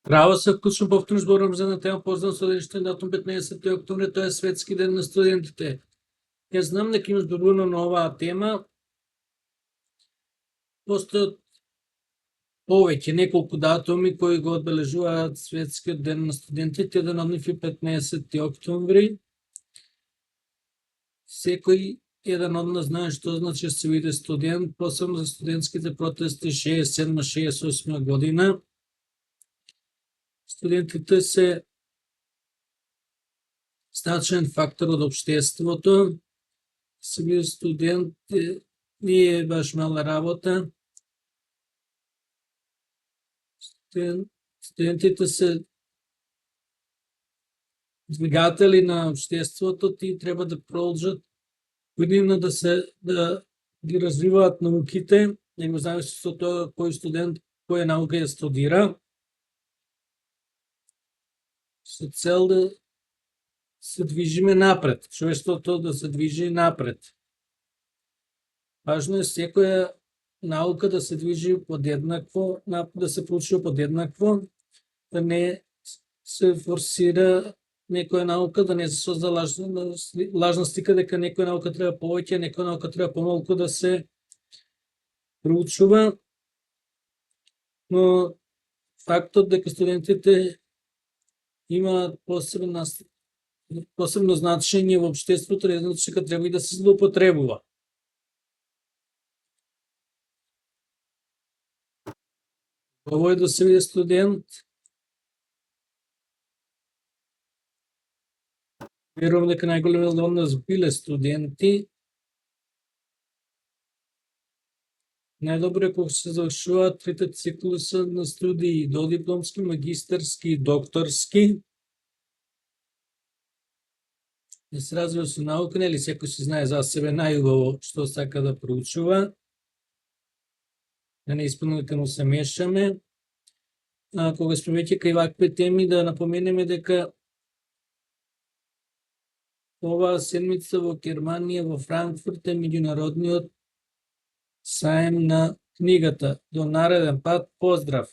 Право се вклучно повторно зборувам за на тема познан студентите датум 15 октомври, тоа е светски ден на студентите. Ја знам дека има зборувано на оваа тема. Постојат повеќе неколку датуми кои го одбележуваат светскиот ден на студентите, еден од нив е 15 октомври. Секој еден од нас знае што значи се биде студент, посебно за студентските протести 67-68 година. Студентите се значаен фактор од општеството. Се биде студент не е баш мала работа. Студентите се двигатели на општеството, ти треба да продолжат година да ги развиваат науките, нема зависи од тоа кој студент која наука ја студира, со цел да се движиме напред, човештвото да се движи напред. Важно е секоја наука да се движи подеднакво, да се проучува подеднакво, да не се форсира некоја наука, да не се созда лажна слика дека некоја наука треба повеќе, некоја наука треба помалку да се проучува. Но фактот дека студентите имаат посебно значење во општеството, не значи дека треба и да се злоупотребува. Овој да се биде студент, верувам дека најголемиот дел од нас биле студенти. Најдобро е кога се завршуваат трите циклуса на студии, додипломски, магистарски и докторски. Да се развива со наука, нели секој се знае за себе најубаво што сака да проучува. Да не испадне дека му се мешаме. Кога сме веќе кај вакви теми, да напоменеме дека оваа седмица во Германија, во Франкфурт е меѓународниот саем на книгата. До нареден пат, поздрав!